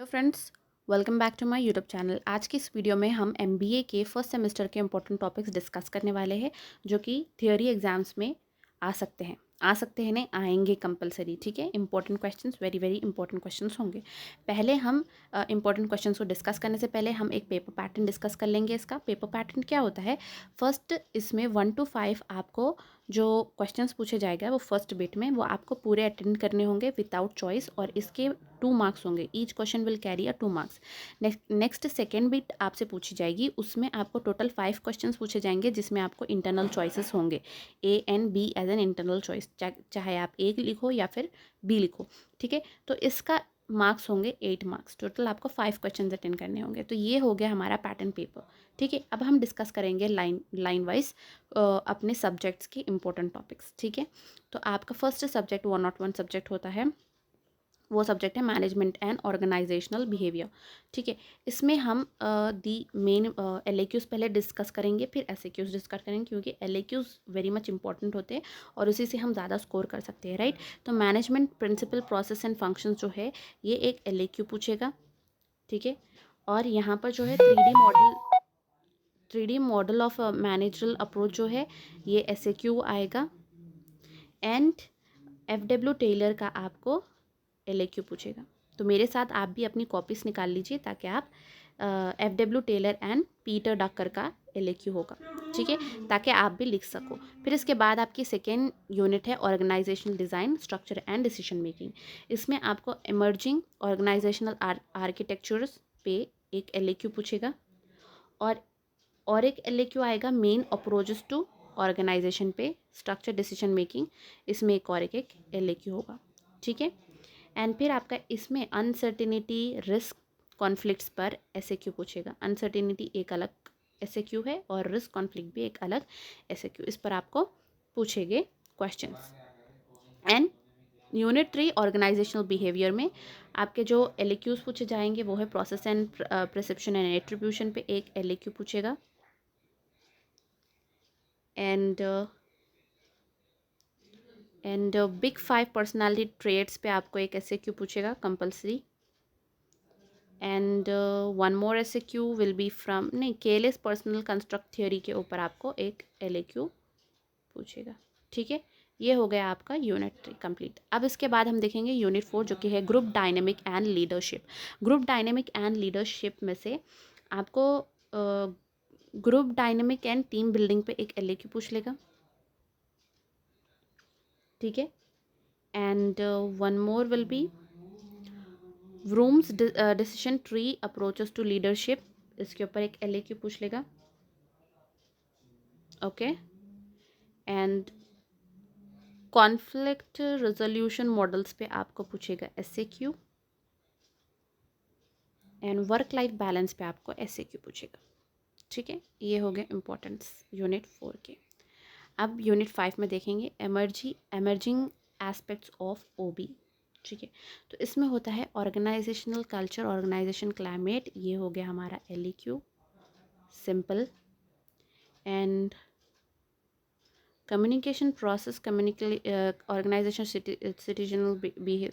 Hello friends, welcome back to my YouTube channel. आज की इस वीडियो में हम एमबीए के फर्स्ट सेमेस्टर के इंपॉर्टेंट टॉपिक्स डिस्कस करने वाले हैं जो कि थियोरी एग्जाम्स में आ सकते हैं नहीं आएंगे कंपलसरी। ठीक है, important questions, very very important questions होंगे। पहले हम इंपॉर्टेंट क्वेश्चंस को डिस्कस करने से पहले हम एक पेपर पैटर्न डिस्कस कर लेंगे। इसका पेपर पैटर्न क्या होता है? फर्स्ट इसमें 1 to 5 आपको जो क्वेश्चंस पूछे जाएगा वो फर्स्ट बिट में वो आपको पूरे अटेंड करने होंगे विदाउट चॉइस, और इसके 2 मार्क्स होंगे। Each question will carry a 2 marks. Next second bit आपसे पूछी जाएगी, उसमें आपको टोटल 5 क्वेश्चंस पूछे जाएंगे जिसमें आपको इंटरनल चॉइसेस होंगे, A and B as an internal choice, चाहे आप ए लिखो या फिर बी लिखो। ठीक है, तो इसका मार्क्स होंगे 8 मार्क्स। टोटल आपको 5 क्वेश्चन अटेंड करने होंगे। तो ये हो गया हमारा पैटर्न पेपर। ठीक है, अब हम डिस्कस करेंगे लाइन वाइज अपने सब्जेक्ट्स के इंपॉर्टेंट टॉपिक्स। ठीक है, तो आपका फर्स्ट सब्जेक्ट 101 सब्जेक्ट होता है, वो सब्जेक्ट है मैनेजमेंट एंड ऑर्गेनाइजेशनल बिहेवियर। ठीक है, इसमें हम दी मेन LAQs पहले डिस्कस करेंगे, फिर SAQs डिस्कस करेंगे, क्योंकि LAQs वेरी मच इंपॉर्टेंट होते हैं और उसी से हम ज़्यादा स्कोर कर सकते हैं, राइट। तो management principle process and functions जो है ये एक LAQ पूछेगा। ठीक है, और यहाँ पर जो है 3D model of managerial approach जो है ये SAQ आएगा। एंड FW टेलर का आपको LAQ पूछेगा। तो मेरे साथ आप भी अपनी कॉपीज निकाल लीजिए ताकि आप FW टेलर एंड पीटर डकर का LAQ होगा। ठीक है, ताकि आप भी लिख सको। फिर इसके बाद आपकी सेकेंड यूनिट है organisational design, structure and decision making. इसमें आपको इमर्जिंग ऑर्गेनाइजेशनल आर्किटेक्चर्स पे एक LAQ पूछेगा, और एक LAQ आएगा मेन अप्रोचेस टू ऑर्गेनाइजेशन पे स्ट्रक्चर डिसीजन मेकिंग। इसमें एक LAQ होगा। ठीक है, एंड फिर आपका इसमें अनसर्टिनिटी, रिस्क, कॉन्फ्लिक्ट्स पर SAQ पूछेगा। अनसर्टिनिटी एक अलग SAQ है और रिस्क कॉन्फ्लिक्ट भी एक अलग SAQ, इस पर आपको पूछेंगे questions. And unit 3 organisational behaviour में आपके जो LAQs पूछे जाएंगे वो है process and perception and attribution पे एक LAQ पूछेगा। एंड बिग 5 पर्सनालिटी ट्रेड्स पे आपको एक SAQ पूछेगा compulsory. And one more SAQ will be from नहीं केलेस पर्सनल कंस्ट्रक्ट थियोरी के ऊपर आपको एक LAQ पूछेगा। ठीक है, ये हो गया आपका यूनिट 3 कंप्लीट। अब इसके बाद हम देखेंगे यूनिट 4 जो कि है group dynamic and leadership. Group dynamic and leadership में से आपको group dynamic and team building पे एक LAQ पूछ लेगा। ठीक है, and one more will be Vroom's decision tree approaches to leadership, इसके ऊपर एक LAQ पूछ लेगा। Okay, and conflict resolution models पे आपको पूछेगा SAQ। And work life balance पे आपको SAQ पूछेगा। ठीक है, ये हो गए इंपॉर्टेंट्स यूनिट 4 के। अब यूनिट 5 में देखेंगे एमर्जिंग एस्पेक्ट्स ऑफ OB। ठीक है, तो इसमें होता है ऑर्गेनाइजेशनल कल्चर, ऑर्गेनाइजेशन क्लाइमेट, ये हो गया हमारा LAQ simple. And communication process, organisation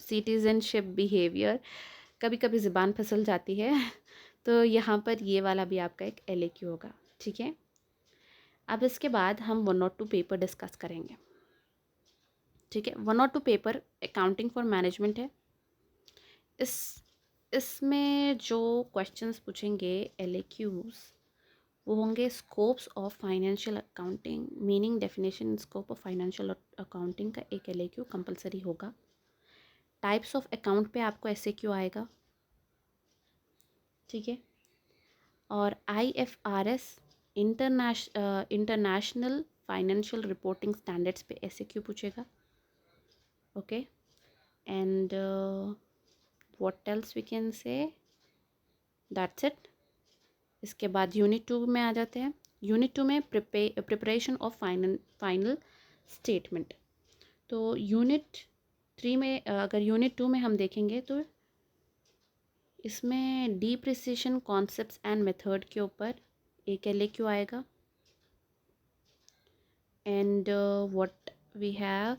citizenship behaviour, कभी कभी ज़ुबान फिसल जाती है तो यहाँ पर ये वाला भी आपका एक LAQ होगा। ठीक है, अब इसके बाद हम 102 पेपर डिस्कस करेंगे। ठीक है, 102 पेपर अकाउंटिंग फॉर मैनेजमेंट है। इसमें जो क्वेश्चंस पूछेंगे LAQs वो होंगे scopes of financial accounting, meaning, definition, scope of financial accounting का एक LAQ कंपलसरी होगा। टाइप्स ऑफ अकाउंट पे आपको SAQ आएगा। ठीक है, और IFRS international financial reporting standards पे SAQ पूछेगा। Okay, and what else we can say, that's it. इसके बाद यूनिट 2 में आ जाते हैं। यूनिट 2 में प्रिपरेशन ऑफ फाइनल स्टेटमेंट। तो यूनिट 3 में अगर यूनिट 2 में हम देखेंगे तो इसमें डिप्रिसिएशन कॉन्सेप्ट्स एंड मेथड के ऊपर एक LAQ आएगा। एंड व्हाट वी हैव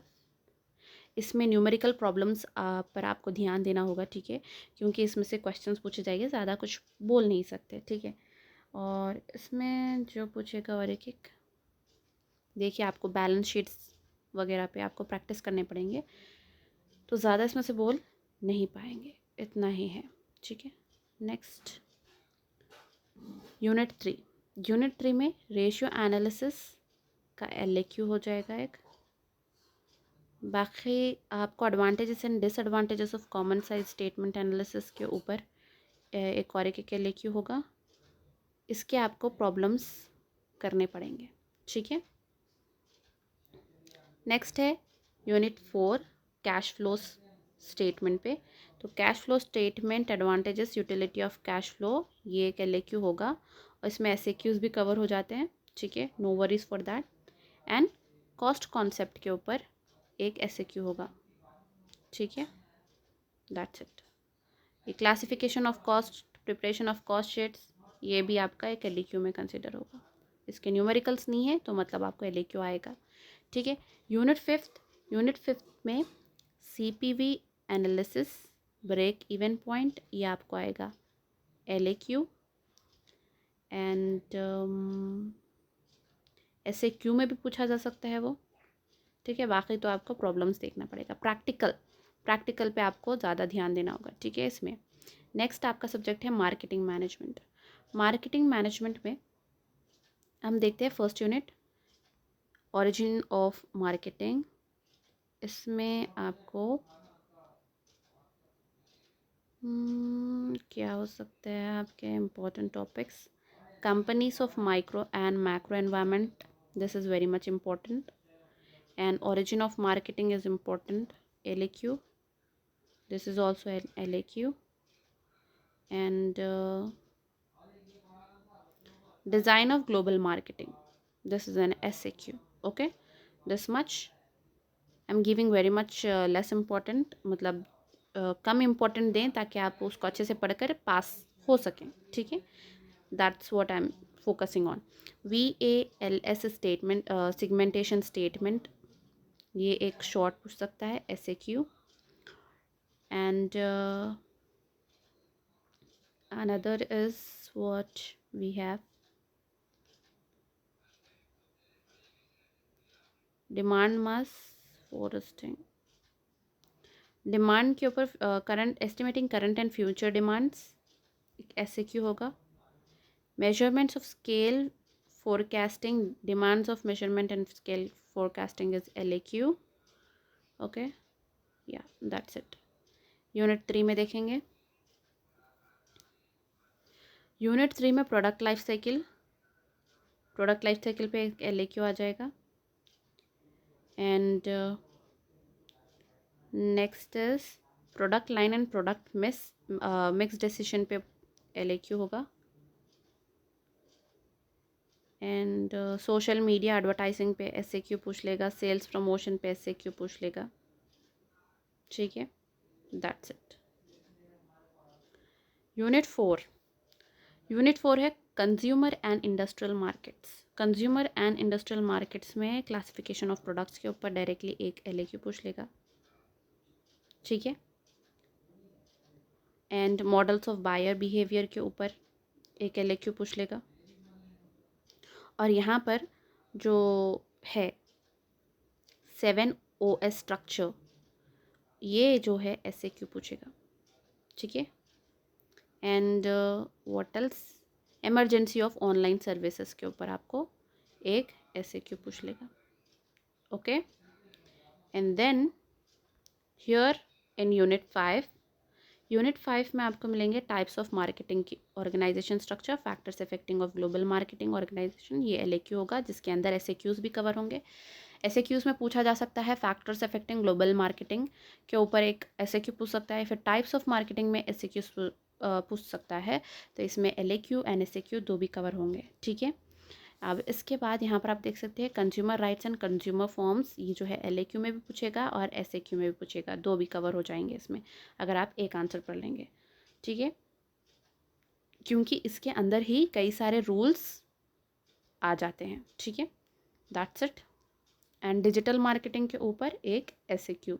इसमें न्यूमेरिकल प्रॉब्लम्स पर आपको ध्यान देना होगा, ठीक है, क्योंकि इसमें से क्वेश्चंस पूछे जाएंगे, ज़्यादा कुछ बोल नहीं सकते, ठीक है। और इसमें जो पूछेगा और एक देखिए, आपको बैलेंस शीट्स वगैरह पे आपको प्रैक्टिस करने पड़ेंगे, तो ज़्यादा इसमें से बोल नहीं पाएंगे, इतना ही है, ठीक है। नेक्स्ट यूनिट 3 में रेशियो एनालिसिस का LAQ हो जाएगा एक। बाकी आपको advantages and disadvantages of common size statement analysis के ऊपर एक और एक LAQ होगा। इसके आपको प्रॉब्लम्स करने पड़ेंगे, ठीक है। नेक्स्ट है यूनिट 4 कैश फ्लो स्टेटमेंट पे। तो cash flow statement advantages utility of cash flow, ये एक LAQ होगा और इसमें SAQs भी कवर हो जाते हैं, ठीक है, no worries for that. And cost concept के ऊपर एक SAQ होगा, ठीक है, दैट्स इट। ये classification of cost, preparation of cost sheets, ये भी आपका एक LAQ में कंसिडर होगा। इसके न्यूमेरिकल्स नहीं है तो मतलब आपको LAQ आएगा, ठीक है। यूनिट फिफ्थ में CPV analysis, break even point, ये आपको आएगा LAQ। एंड SAQ में भी पूछा जा सकता है वो, ठीक है। बाकी तो आपको प्रॉब्लम्स देखना पड़ेगा, प्रैक्टिकल पे आपको ज़्यादा ध्यान देना होगा, ठीक है। इसमें नेक्स्ट आपका सब्जेक्ट है मार्केटिंग मैनेजमेंट। मार्केटिंग मैनेजमेंट में हम देखते हैं first unit origin of marketing. इसमें आपको क्या हो सकता है आपके important topics, companies of micro and macro environment, this is very much important. And origin of marketing is important, LAQ, this is also an LAQ. And design of global marketing, this is an SAQ, okay, this much I'm giving very much less important, मतलब कम important दें ताकि आप उसको अच्छे से पढ़कर पास हो सकें, ठीक है। That's what I am focusing on. VALS statement, segmentation statement, ये एक शॉर्ट पूछ सकता है SAQ। And another is what we have, demand mass foresting, demand के ऊपर current estimating current and future demands, एक SAQ होगा। Measurements of scale forecasting, demands of measurement and scale forecasting is LAQ, okay, या that's it. Unit 3 में देखेंगे, unit 3 में product life cycle पे एक LAQ आ जाएगा। And next is product line and product mix decision पे LAQ होगा। एंड सोशल मीडिया एडवर्टाइजिंग पे SAQ पूछ लेगा, सेल्स प्रमोशन पे SAQ पूछ लेगा, ठीक है, दैट्स इट। यूनिट 4 है कंज्यूमर एंड इंडस्ट्रियल मार्केट्स में क्लासिफिकेशन ऑफ प्रोडक्ट्स के ऊपर डायरेक्टली एक LAQ पूछ लेगा, ठीक है। And models of buyer behaviour के ऊपर एक LAQ पूछ लेगा। और यहाँ पर जो है 7OS स्ट्रक्चर, ये जो है SAQ पूछेगा, ठीक है। And what else, emergency of online services के ऊपर आपको एक SAQ पूछ लेगा, okay. And then here in unit 5 में आपको मिलेंगे टाइप्स ऑफ मार्केटिंग की organisation structure, factors affecting of global marketing organisation, ये LAQ होगा, जिसके अंदर SAQs भी कवर होंगे। SAQs में पूछा जा सकता है फैक्टर्स अफेक्टिंग ग्लोबल मार्केटिंग के ऊपर एक SAQ पूछ सकता है, फिर टाइप्स ऑफ मार्केटिंग में SAQs पूछ सकता है, तो इसमें LAQ एंड SAQ दो भी कवर होंगे, ठीक है। अब इसके बाद यहाँ पर आप देख सकते हैं consumer rights and consumer forms, ये जो है LAQ में भी पूछेगा और SAQ में भी पूछेगा, दो भी कवर हो जाएंगे इसमें अगर आप एक आंसर पढ़ लेंगे, ठीक है, क्योंकि इसके अंदर ही कई सारे रूल्स आ जाते हैं, ठीक है, that's it. And digital marketing के ऊपर एक SAQ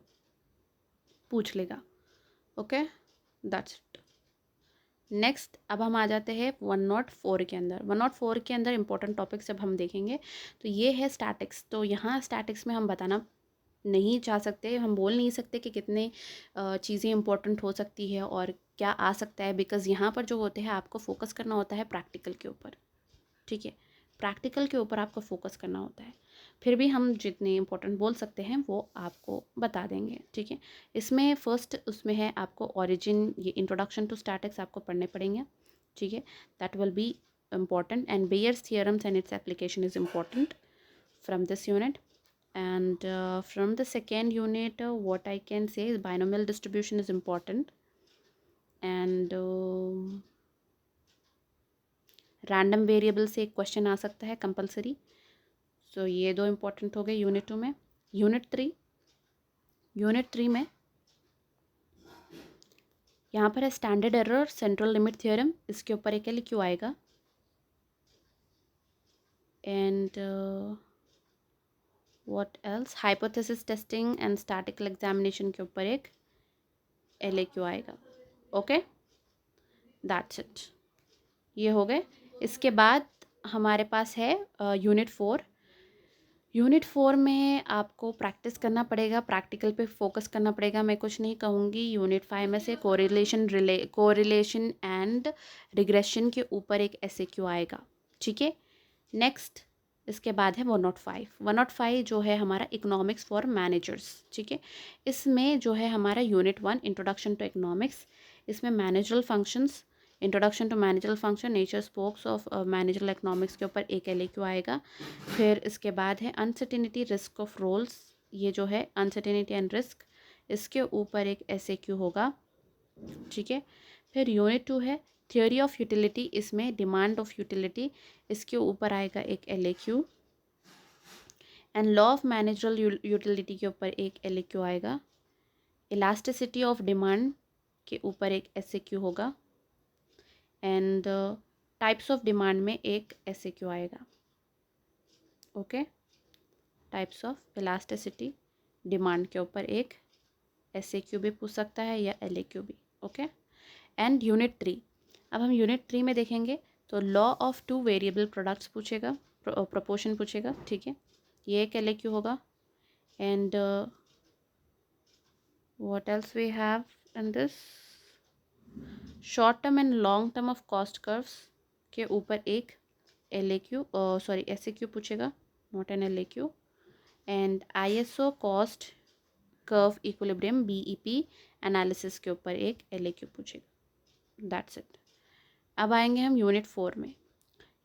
पूछ लेगा। Okay, that's it. नेक्स्ट अब हम आ जाते हैं 104 के अंदर। 104 के अंदर इंपॉर्टेंट टॉपिक्स जब हम देखेंगे तो ये है स्टैटिक्स। तो यहाँ स्टैटिक्स में हम बताना नहीं चाह सकते, हम बोल नहीं सकते कि कितने चीज़ें इंपॉर्टेंट हो सकती है और क्या आ सकता है, बिकॉज़ यहाँ पर जो होते हैं आपको फोकस करना होता है प्रैक्टिकल के ऊपर। ठीक है, प्रैक्टिकल के ऊपर आपको फोकस करना होता है। फिर भी हम जितने इंपॉर्टेंट बोल सकते हैं वो आपको बता देंगे। ठीक है, इसमें फर्स्ट उसमें है आपको ओरिजिन, ये इंट्रोडक्शन टू स्टैटिक्स आपको पढ़ने पड़ेंगे। ठीक है, that will be important, and Bayer's theorems and its application is important from this unit. And from the second unit, what I can say is binomial distribution is important, and random variable से एक question आ सकता है compulsory. सो ये दो important हो गए unit 2 में। Unit three में यहाँ पर है standard error, central limit theorem, इसके ऊपर एक LQ आएगा। And what else, hypothesis testing and statistical examination के ऊपर एक LAQ आएगा। ओके, दैट्स इट, ये हो गए। इसके बाद हमारे पास है यूनिट 4। यूनिट 4 में आपको प्रैक्टिस करना पड़ेगा, प्रैक्टिकल पे फोकस करना पड़ेगा। मैं कुछ नहीं कहूँगी। यूनिट 5 में से कोरिलेशन एंड रिग्रेशन के ऊपर एक SAQ आएगा। ठीक है, नेक्स्ट इसके बाद है 105। 105 जो है हमारा इकोनॉमिक्स फॉर मैनेजर्स। ठीक है, इसमें जो है हमारा यूनिट 1 इंट्रोडक्शन टू इकोनॉमिक्स, इसमें managerial functions, introduction to managerial function, nature scopes of managerial economics के ऊपर एक LAQ आएगा। फिर इसके बाद है अनसर्टेनिटी, रिस्क ऑफ रोल्स, ये जो है अनसर्टेनिटी एंड रिस्क, इसके ऊपर एक SAQ होगा। ठीक है, फिर यूनिट 2 है थियोरी ऑफ यूटिलिटी, इसमें डिमांड ऑफ यूटिलिटी, इसके ऊपर आएगा एक LAQ। And law of managerial utility के ऊपर एक LAQ आएगा। इलास्टिसिटी ऑफ डिमांड के ऊपर एक SAQ होगा। एंड टाइप्स ऑफ डिमांड में एक SAQ आएगा। Okay, types of elasticity demand के ऊपर एक SAQ भी पूछ सकता है या LAQ भी। ओके, एंड यूनिट 3, अब हम यूनिट 3 में देखेंगे तो law of two variable products पूछेगा, प्रोपोर्शन पूछेगा। ठीक है, ये एक LAQ होगा। And what else we have in this, short term and long term of cost curves के ऊपर एक SAQ पूछेगा, not an LAQ। And ISO cost curve equilibrium BEP analysis के ऊपर एक LAQ पूछेगा। That's it. अब आएंगे हम यूनिट 4 में।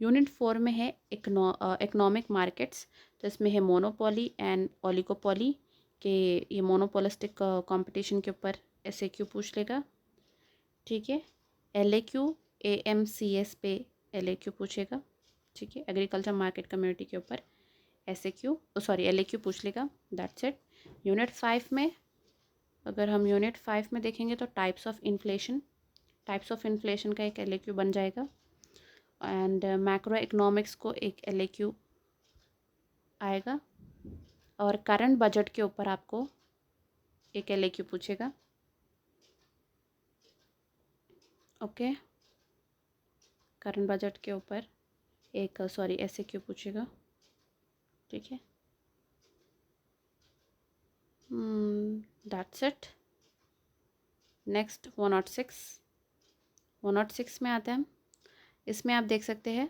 यूनिट 4 में है इकोनॉमिक मार्केट्स। तो इसमें है मोनोपोली एंड ओलिगोपोली के, ये मोनोपोलिस्टिक कंपटीशन के ऊपर SAQ पूछ लेगा। ठीक है, LAQ AMCS पे LAQ पूछेगा। ठीक है, एग्रीकल्चर मार्केट कम्युनिटी के ऊपर LAQ पूछ लेगा। That's it. यूनिट 5 में अगर हम यूनिट 5 में देखेंगे तो टाइप्स ऑफ इन्फ्लेशन का एक LAQ बन जाएगा। एंड मैक्रो इकोनॉमिक्स को एक LAQ आएगा। और करंट बजट के ऊपर आपको एक LAQ पूछेगा। ओके, करंट बजट के ऊपर एक SAQ पूछेगा। ठीक है, दैट्स इट। नेक्स्ट 106 में आते हैं हम। इसमें आप देख सकते हैं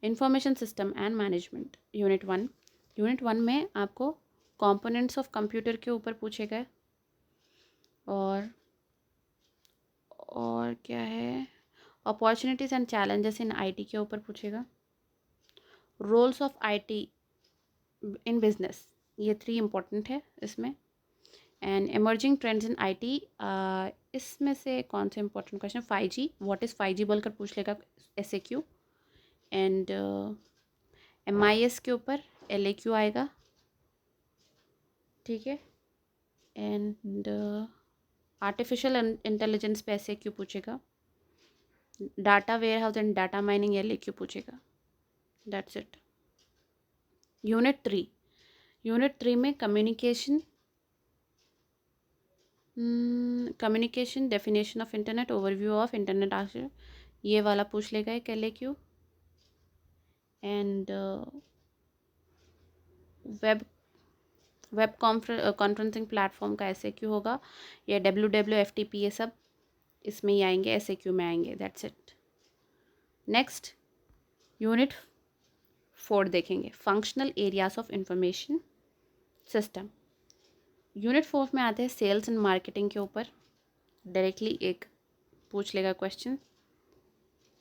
information system and management, unit 1 में आपको कंपोनेंट्स ऑफ कंप्यूटर के ऊपर पूछेगा। और क्या है, opportunities and challenges in IT के ऊपर पूछेगा। Roles of IT in business, ये 3 इम्पोर्टेंट है इसमें। And emerging trends in IT, इसमें से कौन से important question, 5G, what is 5G बोलकर पूछ लेगा SAQ। एंड MIS के ऊपर LAQ आएगा। ठीक है, एंड आर्टिफिशियल इंटेलिजेंस पे SAQ पूछेगा। Data warehouse and data mining LAQ पूछेगा। That's it. यूनिट 3 में communication communication, definition of internet, overview of internet architecture, ये वाला पूछ लेगा एक LAQ। And web conferencing platform का SAQ होगा, या WWFTP, ये सब इसमें ही आएंगे, SAQ में आएंगे। That's it. नेक्स्ट यूनिट 4 देखेंगे, functional areas of information system. Unit 4 में आते हैं सेल्स एंड मार्केटिंग के ऊपर। डायरेक्टली एक पूछ लेगा question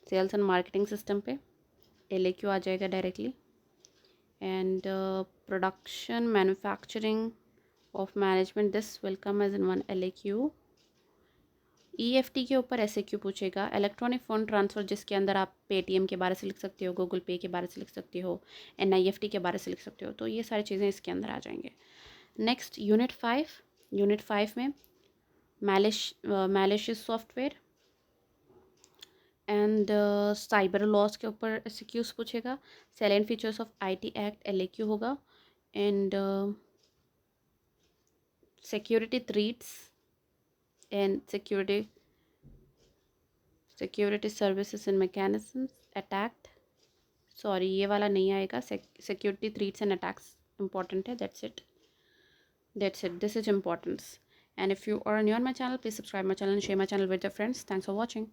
sales and marketing system पे, LAQ आ जाएगा directly. And production manufacturing of management, this will come as in one LAQ। EFT के ऊपर SAQ पूछेगा, इलेक्ट्रॉनिक फ़ंड ट्रांसफ़र, जिसके अंदर आप पेटीएम के बारे से लिख सकते हो, गूगल पे के बारे से लिख सकते हो, NIFT के बारे से लिख सकते हो, तो ये सारी चीज़ें इसके अंदर आ जाएंगे। नेक्स्ट यूनिट 5 में malicious software and cyber laws के ऊपर SAQs पूछेगा। Salient features of IT act LAQ होगा। And security threats and security services and mechanisms attacked, sorry ये वाला नहीं आएगा, security threats and attacks important है। That's it, this is importance. And if you are new on my channel, please subscribe my channel and share my channel with your friends. Thanks for watching.